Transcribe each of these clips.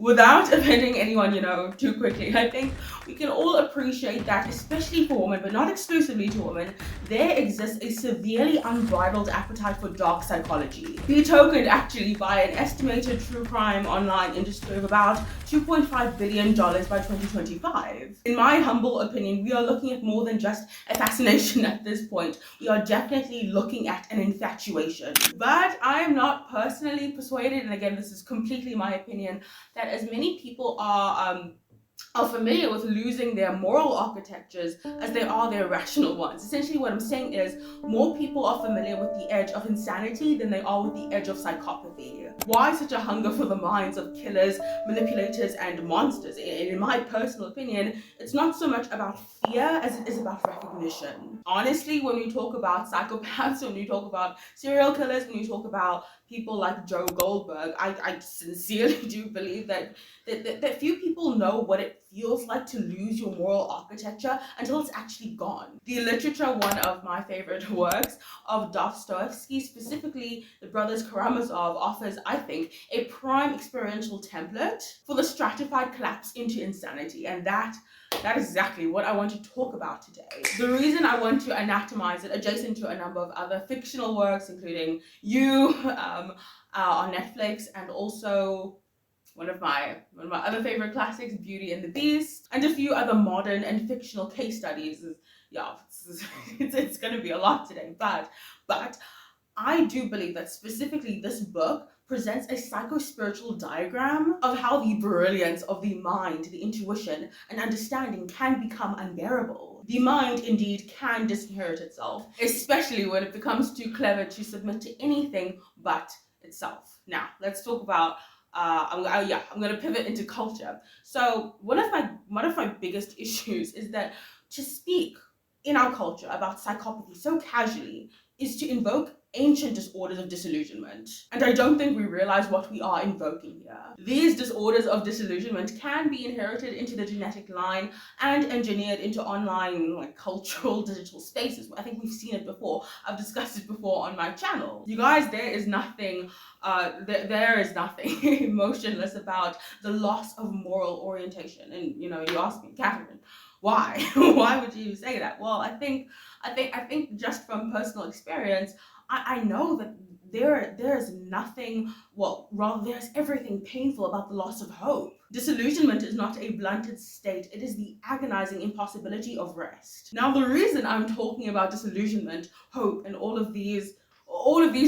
Without offending anyone, too quickly, I think we can all appreciate that, especially for women, but not exclusively to women, there exists a severely unbridled appetite for dark psychology. Betokened actually by an estimated true crime online industry of about $2.5 billion by 2025. In my humble opinion, we are looking at more than just a fascination at this point. We are definitely looking at an infatuation. But I am not personally persuaded, and again, this is completely my opinion, that as many people are familiar with losing their moral architectures as they are their rational ones. Essentially what I'm saying is more people are familiar with the edge of insanity than they are with the edge of psychopathy. Why such a hunger for the minds of killers, manipulators, and monsters? In my personal opinion, it's not so much about fear as it is about recognition. Honestly, when we talk about psychopaths, when we talk about serial killers, when we talk about people like Joe Goldberg, I sincerely do believe that few people know what it feels like to lose your moral architecture until it's actually gone. The literature, one of my favorite works of Dostoevsky, specifically the brothers Karamazov, offers, I think, a prime experiential template for the stratified collapse into insanity, and that is exactly what I want to talk about today. The reason I want to anatomize it, adjacent to a number of other fictional works, including You on Netflix, and also one of my other favorite classics, Beauty and the Beast, and a few other modern and fictional case studies. It's going to be a lot today, but I do believe that specifically this book presents a psycho-spiritual diagram of how the brilliance of the mind, the intuition, and understanding can become unbearable. The mind indeed can disinherit itself, especially when it becomes too clever to submit to anything but itself. Now, let's talk about I'm going to pivot into culture. So one of my biggest issues is that to speak in our culture about psychopathy so casually is to invoke ancient disorders of disillusionment. And I don't think we realize what we are invoking here. These disorders of disillusionment can be inherited into the genetic line and engineered into online, cultural digital spaces. I think we've seen it before. I've discussed it before on my channel. You guys, there is nothing emotionless about the loss of moral orientation. And you ask me, Catherine, why? Why would you say that? Well, I think just from personal experience, I know that there's nothing, well, rather there's everything painful about the loss of hope. Disillusionment is not a blunted state, it is the agonizing impossibility of rest. Now, the reason I'm talking about disillusionment, hope, and all of these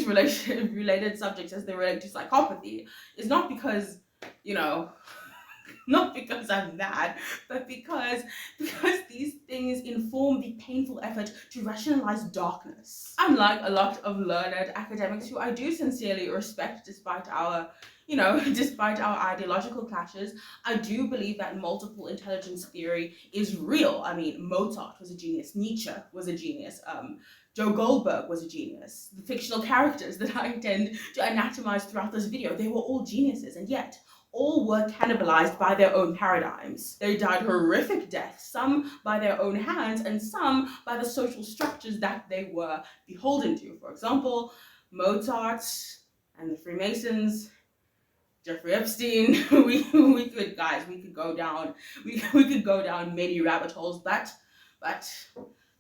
related subjects as they relate to psychopathy is not because, not because I'm mad, but because these things inform the painful effort to rationalize darkness. Unlike a lot of learned academics who I do sincerely respect despite our ideological clashes, I do believe that multiple intelligence theory is real. I mean, Mozart was a genius, Nietzsche was a genius, Joe Goldberg was a genius. The fictional characters that I intend to anatomize throughout this video, they were all geniuses, and yet all were cannibalized by their own paradigms. They died horrific deaths, some by their own hands and some by the social structures that they were beholden to. For example, Mozart and the Freemasons, Jeffrey Epstein. we could go down many rabbit holes, but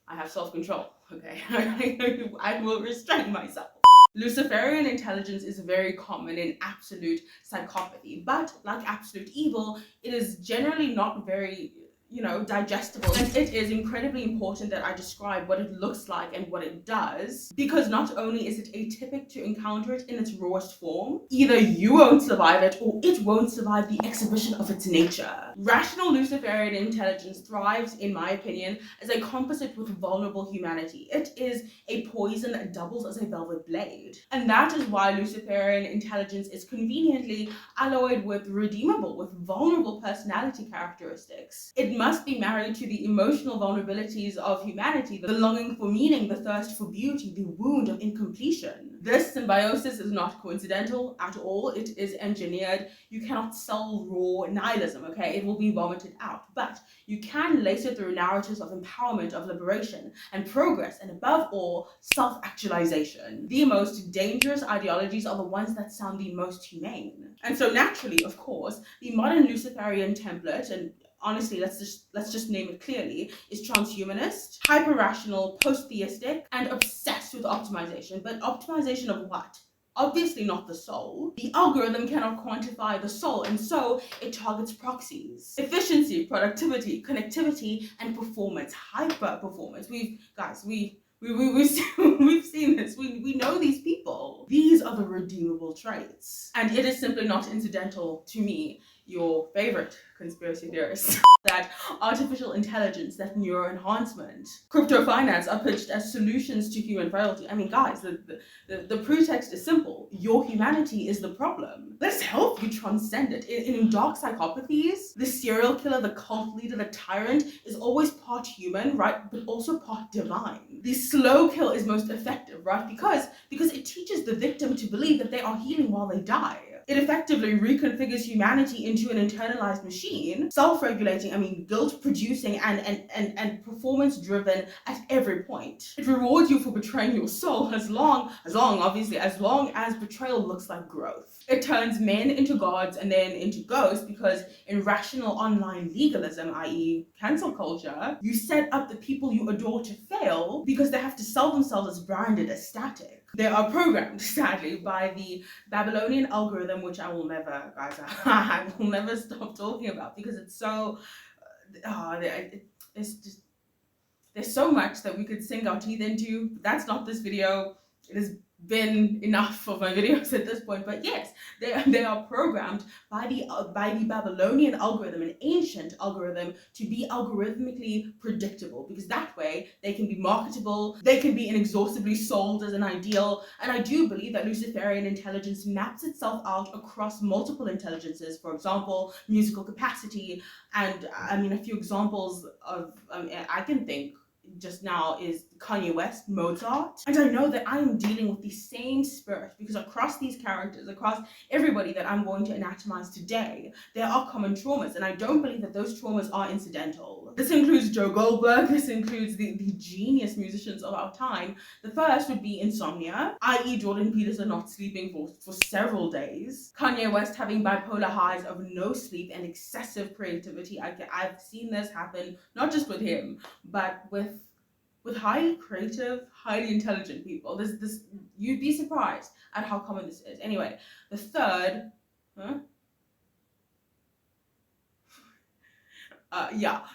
I have self-control, okay? I will restrain myself. Luciferian intelligence is very common in absolute psychopathy, but like absolute evil, it is generally not very, digestible. And it is incredibly important that I describe what it looks like and what it does, because not only is it atypical to encounter it in its rawest form, either you won't survive it or it won't survive the exhibition of its nature. Rational Luciferian intelligence thrives, in my opinion, as a composite with vulnerable humanity. It is a poison that doubles as a velvet blade. And that is why Luciferian intelligence is conveniently alloyed with redeemable, with vulnerable personality characteristics. It must be married to the emotional vulnerabilities of humanity, the longing for meaning, the thirst for beauty, the wound of incompletion. This symbiosis is not coincidental at all. It is engineered. You cannot sell raw nihilism, okay? It will be vomited out. But you can lace it through narratives of empowerment, of liberation, and progress, and above all, self-actualization. The most dangerous ideologies are the ones that sound the most humane. And so naturally, of course, the modern Luciferian template, and honestly, let's just name it clearly, is transhumanist, hyper-rational, post-theistic, and obsessed with optimization. But optimization of what? Obviously not the soul. The algorithm cannot quantify the soul, and so it targets proxies. Efficiency, productivity, connectivity, and performance, hyper-performance. We've seen this. We know these people. These are the redeemable traits. And it is simply not incidental to me, your favorite conspiracy theorist, that artificial intelligence, that neuroenhancement, crypto finance are pitched as solutions to human frailty. I mean, guys, the pretext is simple. Your humanity is the problem. Let's help you transcend it. In dark psychopathies, the serial killer, the cult leader, the tyrant is always part human, right? But also part divine. The slow kill is most effective, right? Because it teaches the victim to believe that they are healing while they die. It effectively reconfigures humanity into an internalized machine, self-regulating, I mean, guilt-producing and performance-driven at every point. It rewards you for betraying your soul as long as betrayal looks like growth. It turns men into gods and then into ghosts because in rational online legalism, i.e. cancel culture, you set up the people you adore to fail because they have to sell themselves as branded as static. They are programmed, sadly, by the Babylonian algorithm, which I will never stop talking about because it's so, there's so much that we could sink our teeth into. But that's not this video. It has been enough of my videos at this point, but yes, they are programmed by the Babylonian algorithm, an ancient algorithm, to be algorithmically predictable, because that way they can be marketable, they can be inexhaustibly sold as an ideal. And I do believe that Luciferian intelligence maps itself out across multiple intelligences, for example, musical capacity, and I mean, a few examples of I can think just now is Kanye West, Mozart. And I know that I am dealing with the same spirit because across these characters, across everybody that I'm going to anatomize today, there are common traumas, and I don't believe that those traumas are incidental. This includes Joe Goldberg, this includes the genius musicians of our time. The first would be insomnia, i.e. Jordan Peterson not sleeping for several days. Kanye West having bipolar highs of no sleep and excessive creativity. I've seen this happen, not just with him, but with highly creative, highly intelligent people. This you'd be surprised at how common this is. Anyway, the third,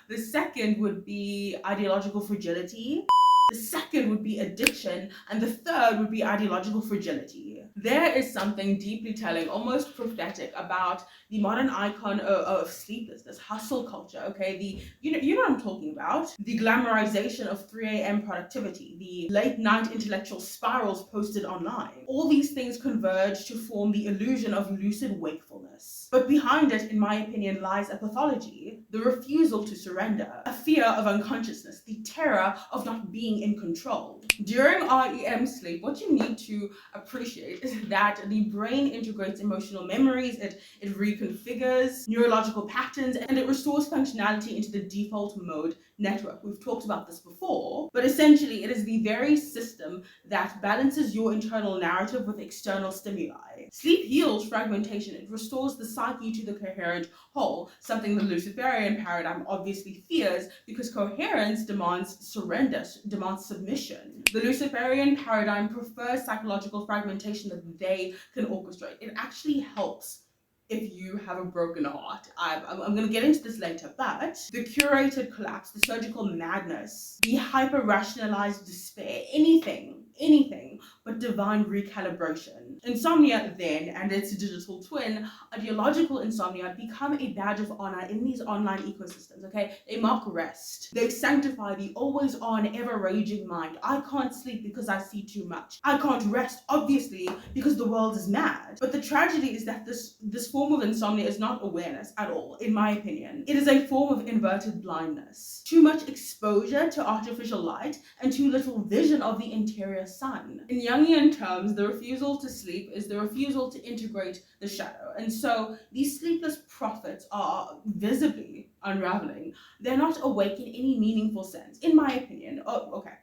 the second would be ideological fragility. The second would be addiction, and the third would be ideological fragility. There is something deeply telling, almost prophetic, about the modern icon of sleeplessness, hustle culture, okay? You know what I'm talking about. The glamorization of 3 a.m. productivity, the late night intellectual spirals posted online. All these things converge to form the illusion of lucid wakefulness. But behind it, in my opinion, lies a pathology, the refusal to surrender, a fear of unconsciousness, the terror of not being in control. During REM sleep, what you need to appreciate is that the brain integrates emotional memories, it reconfigures neurological patterns, and it restores functionality into the default mode network. We've talked about this before, but essentially it is the very system that balances your internal narrative with external stimuli. Sleep heals fragmentation. It restores the psyche to the coherent whole, something the Luciferian paradigm obviously fears because coherence demands surrender, demands submission. The Luciferian paradigm prefers psychological fragmentation that they can orchestrate. It actually helps if you have a broken heart. I'm going to get into this later, but the curated collapse, the surgical madness, the hyper-rationalized despair, anything anything but divine recalibration. Insomnia then, and its digital twin, ideological insomnia, become a badge of honor in these online ecosystems, okay? They mock rest. They sanctify the always on, ever raging mind. I can't sleep because I see too much. I can't rest, obviously, because the world is mad. But the tragedy is that this form of insomnia is not awareness at all, in my opinion. It is a form of inverted blindness. Too much exposure to artificial light and too little vision of the interior sun. In Jungian terms, the refusal to sleep is the refusal to integrate the shadow. And so these sleepless prophets are visibly unraveling. They're not awake in any meaningful sense, in my opinion. Oh, okay.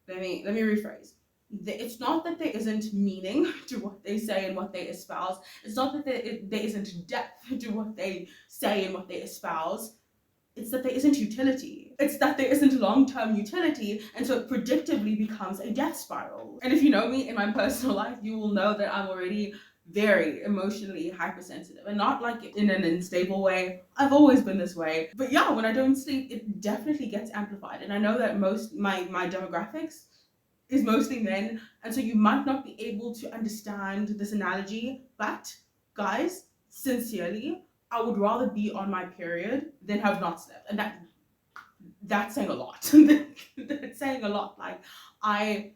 Let me rephrase. It's not that there isn't meaning to what they say and what they espouse. It's not that there isn't depth to what they say and what they espouse. It's that there isn't utility. It's that there isn't long-term utility, and so it predictably becomes a death spiral. And if you know me in my personal life, you will know that I'm already very emotionally hypersensitive, and not like in an unstable way. I've always been this way. But yeah, when I don't sleep, it definitely gets amplified. And I know that most my demographics is mostly men, and so you might not be able to understand this analogy, but guys, sincerely, I would rather be on my period than have not slept. And that's saying a lot. That's saying a lot. Like, I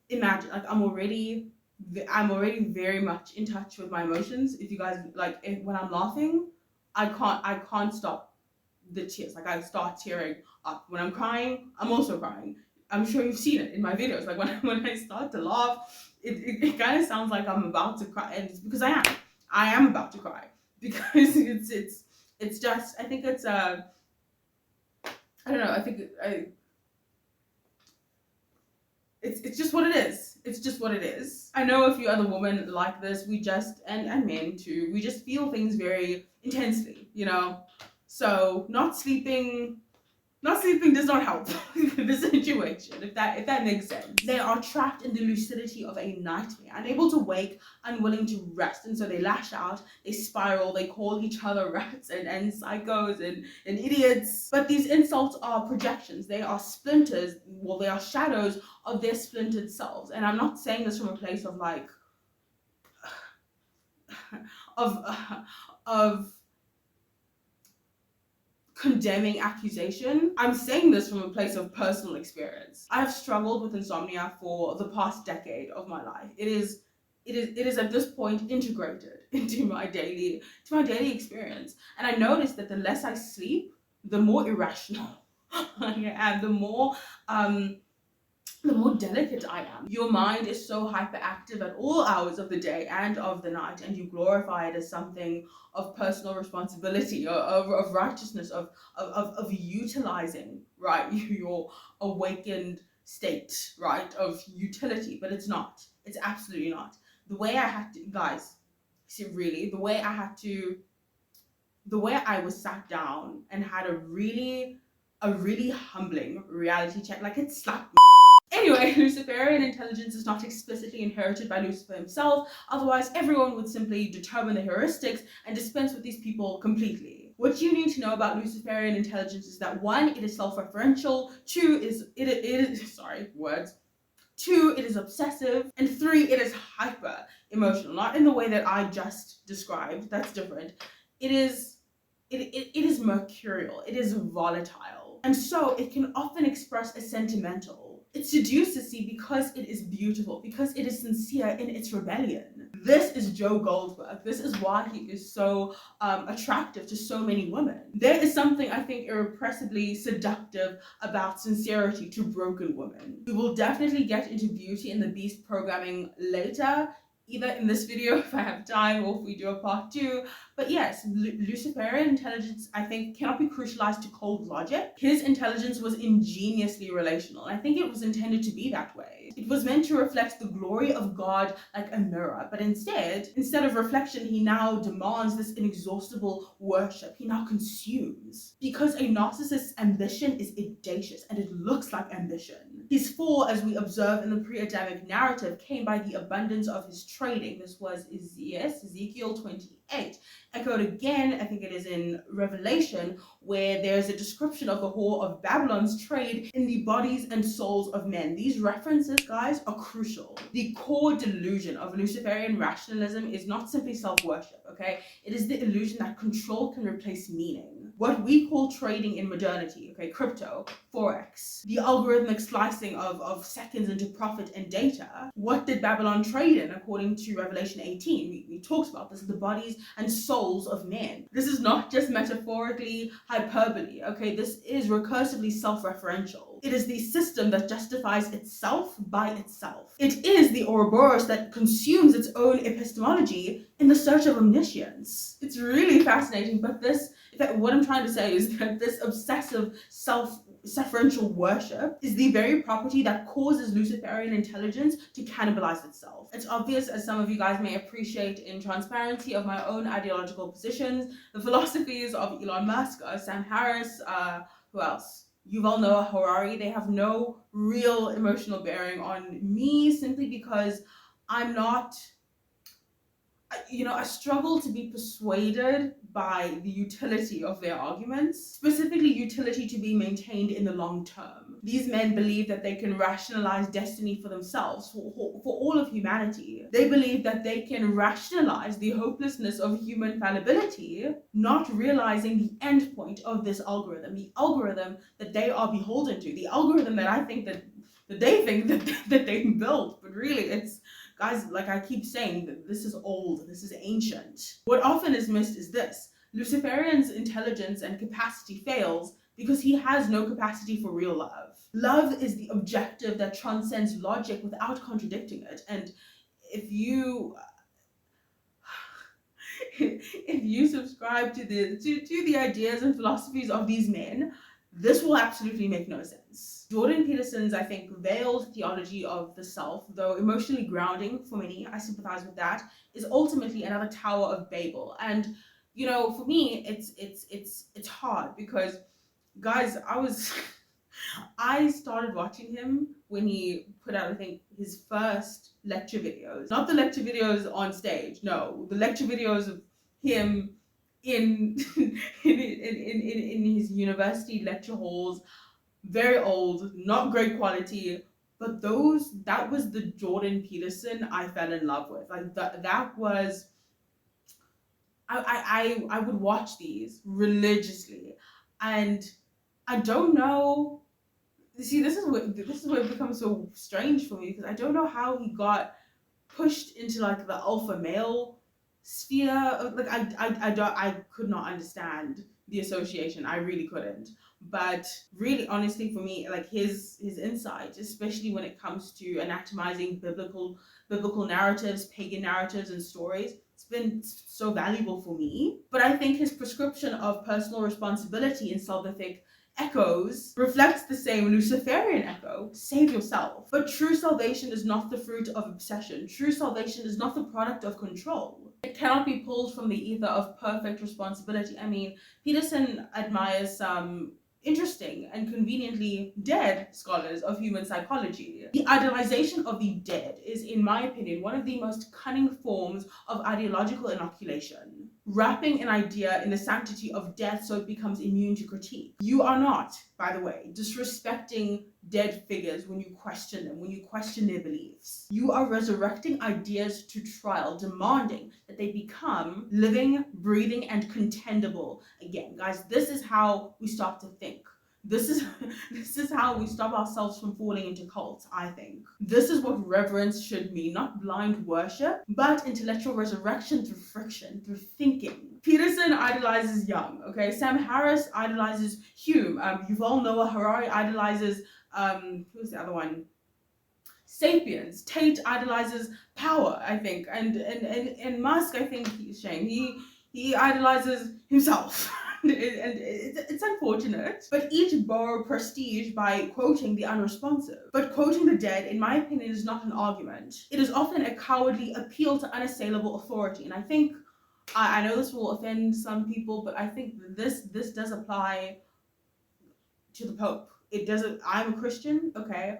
imagine, like, I'm already very much in touch with my emotions. If you guys like, when I'm laughing, I can't stop the tears. Like, I start tearing up. When I'm crying, I'm also crying. I'm sure you've seen it in my videos. Like, when I start to laugh, it kind of sounds like I'm about to cry, and it's because I am about to cry, because it's just, I think it's I don't know, I think it's just what it is. It's just what it is. I know a few other women like this. We just, and men too, we just feel things very intensely, you know? So not sleeping does not help the situation, if that makes sense. They are trapped in the lucidity of a nightmare, unable to wake, unwilling to rest, and so they lash out, they spiral, they call each other rats and psychos and idiots. But these insults are projections. They are splinters, well, they are shadows of their splintered selves. And I'm not saying this from a place of like of condemning accusation. I'm saying this from a place of personal experience. I have struggled with insomnia for the past decade of my life. It is at this point integrated into my daily experience. And I noticed that the less I sleep, the more irrational I am, the more delicate I am. Your mind is so hyperactive at all hours of the day and of the night, and you glorify it as something of personal responsibility, of righteousness, of utilizing, right, your awakened state, right, of utility. But it's not. It's absolutely not. The way I had to, guys, see, really, the way I was sat down and had a really humbling reality check, like, it slapped me. Anyway, Luciferian intelligence is not explicitly inherited by Lucifer himself, otherwise everyone would simply determine the heuristics and dispense with these people completely. What you need to know about Luciferian intelligence is that 1, it is self-referential, 2, it is obsessive, and 3, it is hyper-emotional, not in the way that I just described, that's different. It is mercurial, it is volatile, and so it can often express as sentimental. It seduces, see, because it is beautiful, because it is sincere in its rebellion. This is Joe Goldberg. This is why he is so attractive to so many women. There is something, I think, irrepressibly seductive about sincerity to broken women. We will definitely get into Beauty and the Beast programming later, either in this video if I have time, or if we do a part 2. But yes, Luciferian intelligence, I think, cannot be crucialized to cold logic. His intelligence was ingeniously relational, and I think it was intended to be that way. It was meant to reflect the glory of God like a mirror, but instead of reflection, he now demands this inexhaustible worship. He now consumes. Because a narcissist's ambition is audacious, and it looks like ambition. His fall, as we observe in the pre-Adamic narrative, came by the abundance of his trading. This was Ezekiel 28. 8. Echoed again, I think it is in Revelation, where there's a description of the whore of Babylon's trade in the bodies and souls of men. These references, guys, are crucial. The core delusion of Luciferian rationalism is not simply self-worship, okay? It is the illusion that control can replace meaning. What we call trading in modernity, okay, crypto, forex, the algorithmic slicing of seconds into profit and data. What did Babylon trade in according to Revelation 18? We talked about this, the bodies and souls of men. This is not just metaphorically hyperbole, okay? This is recursively self-referential. It is the system that justifies itself by itself. It is the Ouroboros that consumes its own epistemology in the search of omniscience. It's really fascinating, but what I'm trying to say is that this obsessive self-referential worship is the very property that causes Luciferian intelligence to cannibalize itself. It's obvious, as some of you guys may appreciate, in transparency of my own ideological positions, the philosophies of Elon Musk, Sam Harris, who else? Yuval Noah Harari. They have no real emotional bearing on me, simply because I'm not, I struggle to be persuaded by the utility of their arguments, specifically utility to be maintained in the long term. These men believe that they can rationalize destiny for themselves, for all of humanity. They believe that they can rationalize the hopelessness of human fallibility, not realizing the end point of this algorithm, the algorithm that they are beholden to, the algorithm that I think that they think that they built, but really it's, guys, like I keep saying, that this is old, this is ancient. What often is missed is this: Luciferian's intelligence and capacity fails because he has no capacity for real love. Love is the objective that transcends logic without contradicting it. And if you if you subscribe to the ideas and philosophies of these men, this will absolutely make no sense. Jordan Peterson's, I think, veiled theology of the self, though emotionally grounding for many, I sympathize with that, is ultimately another Tower of Babel. And for me, it's hard because, guys, I started watching him when he put out, I think, his first lecture videos. Not the lecture videos on stage, no, the lecture videos of him in in his university lecture halls, very old, not great quality, but that was the Jordan Peterson I fell in love with. Like that was, I would watch these religiously, and I don't know. See, this is where it becomes so strange for me, because I don't know how he got pushed into like the alpha male sphere. Like I could not understand the association. I really couldn't. But really, honestly, for me, like his insight, especially when it comes to anatomizing biblical narratives, pagan narratives, and stories, it's been so valuable for me. But I think his prescription of personal responsibility in salvific echoes reflects the same Luciferian echo: save yourself. But true salvation is not the fruit of obsession. True salvation is not the product of control. It cannot be pulled from the ether of perfect responsibility. I mean, Peterson admires some interesting and conveniently dead scholars of human psychology. The idolization of the dead is, in my opinion, one of the most cunning forms of ideological inoculation, wrapping an idea in the sanctity of death so it becomes immune to critique. You are not, by the way, disrespecting dead figures when you question them, when you question their beliefs. You are resurrecting ideas to trial, demanding that they become living, breathing, and contendable again. Guys, this is how we start to think. This is how we stop ourselves from falling into cults, I think. This is what reverence should mean, not blind worship, but intellectual resurrection through friction, through thinking. Peterson idolizes Young, okay? Sam Harris idolizes Hume. Yuval Noah Harari idolizes, who's the other one? Sapiens. Tate idolizes power, I think. And Musk, I think, he idolizes himself. And it's unfortunate, but each borrow prestige by quoting the unresponsive. But quoting the dead, in my opinion, is not an argument. It is often a cowardly appeal to unassailable authority. And I think, I know this will offend some people, but I think this does apply to the Pope. It doesn't. I'm a Christian, okay?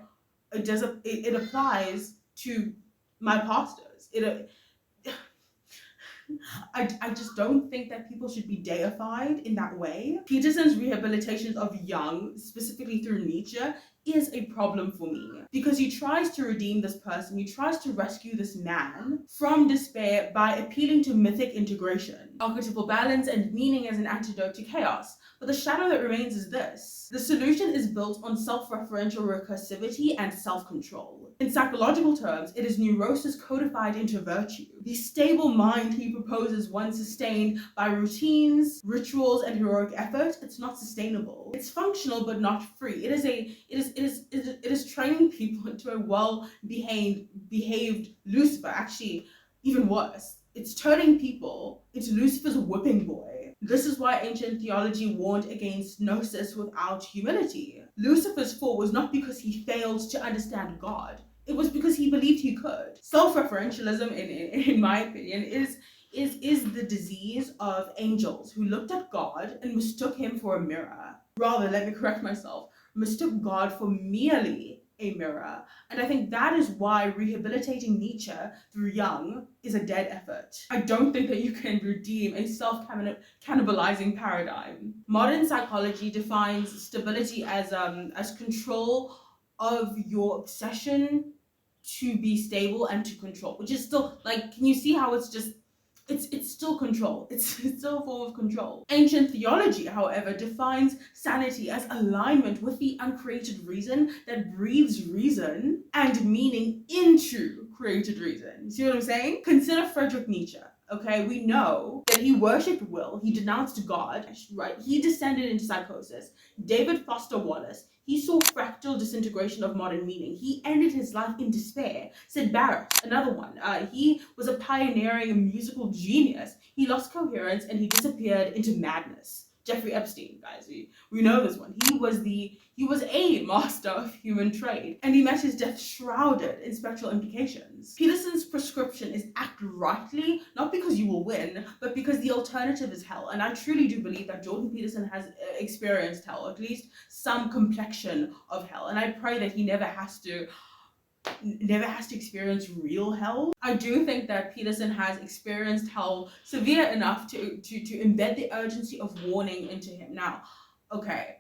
It applies to my pastors. I just don't think that people should be deified in that way. Peterson's rehabilitation of Jung, specifically through Nietzsche, is a problem for me because he tries to redeem this person, he tries to rescue this man from despair by appealing to mythic integration, archetypal balance, and meaning as an antidote to chaos. But the shadow that remains is this: the solution is built on self-referential recursivity and self-control. In psychological terms, it is neurosis codified into virtue. The stable mind he proposes, one sustained by routines, rituals, and heroic effort, it's not sustainable. It's functional but not free. It is training people into a well-behaved Lucifer. Actually, even worse, it's turning people into Lucifer's whipping boy. This is why ancient theology warned against gnosis without humility. Lucifer's fall was not because he failed to understand God. It was because he believed he could. Self-referentialism, in my opinion, is the disease of angels who looked at God and mistook him for a mirror. Rather, let me correct myself, mistook God for merely a mirror. And I think that is why rehabilitating Nietzsche through Jung is a dead effort. I don't think that you can redeem a self-cannibalizing paradigm. Modern psychology defines stability as control of your obsession to be stable and to control, which is still, like, can you see how it's just, it's still control. It's still a form of control. Ancient theology, however, defines sanity as alignment with the uncreated reason that breathes reason and meaning into created reason. See what I'm saying? Consider Friedrich Nietzsche. Okay, we know that he worshipped will, he denounced God, right? He descended into psychosis. David Foster Wallace, he saw fractal disintegration of modern meaning. He ended his life in despair. Sid Barrett, another one, he was a pioneering musical genius. He lost coherence and he disappeared into madness. Jeffrey Epstein, guys, we know this one. He was a master of human trade, and he met his death shrouded in spectral implications. Peterson's prescription is act rightly, not because you will win, but because the alternative is hell. And I truly do believe that Jordan Peterson has experienced hell, or at least some complexion of hell. And I pray that he never has to experience real hell. I do think that Peterson has experienced hell severe enough to embed the urgency of warning into him. Now, okay,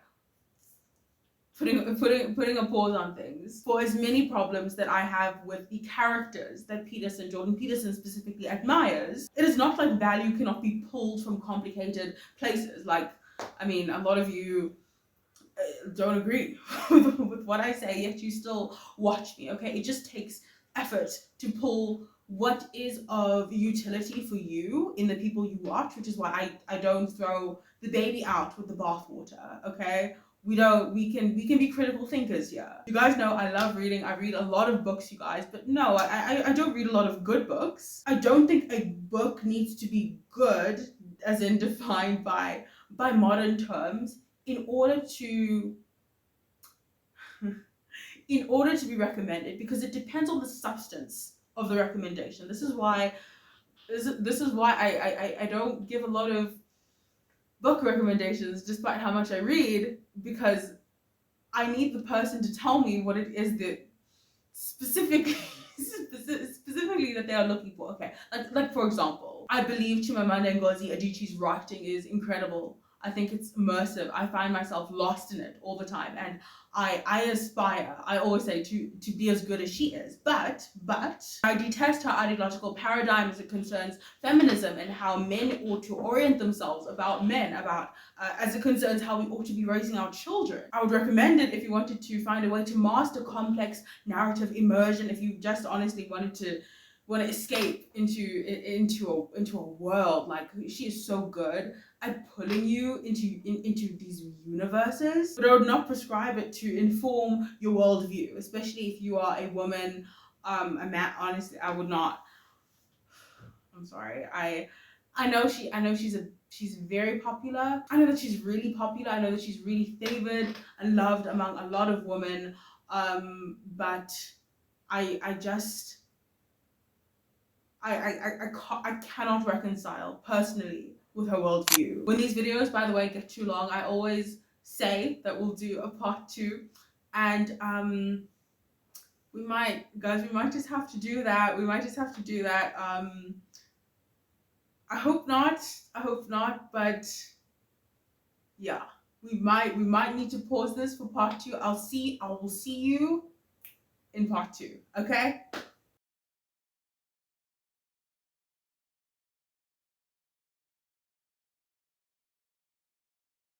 putting a pause on things. For as many problems that I have with the characters that Jordan Peterson specifically admires, it is not like value cannot be pulled from complicated places. Like, I mean, a lot of you don't agree with what I say, yet you still watch me, okay? It just takes effort to pull what is of utility for you in the people you watch, which is why I don't throw the baby out with the bathwater, okay? We can be critical thinkers here. You guys know I love reading. I read a lot of books, you guys, but no, I don't read a lot of good books. I don't think a book needs to be good, as in defined by modern terms, in order to be recommended, because it depends on the substance of the recommendation. This is why I don't give a lot of book recommendations despite how much I read, because I need the person to tell me what it is that specifically that they are looking for. Okay, like for example, I believe Chimamanda Ngozi Adichie's writing is incredible. I think it's immersive. I find myself lost in it all the time, and I aspire, I always say, to be as good as she is. But I detest her ideological paradigm as it concerns feminism and how men ought to orient themselves about men, about as it concerns how we ought to be raising our children. I would recommend it if you wanted to find a way to master complex narrative immersion, if you just honestly want to escape into a world. Like, she is so good at pulling you into these universes, but I would not prescribe it to inform your worldview, especially if you are a woman, a man. Honestly, I would not. I'm sorry. I know she's very popular. I know that she's really popular. I know that she's really favored and loved among a lot of women. But I just I cannot reconcile personally with her worldview. When these videos, by the way, get too long, I always say that we'll do a part 2, and we might just have to do that. I hope not. I hope not. But yeah, we might need to pause this for part two. I will see you in part two. Okay.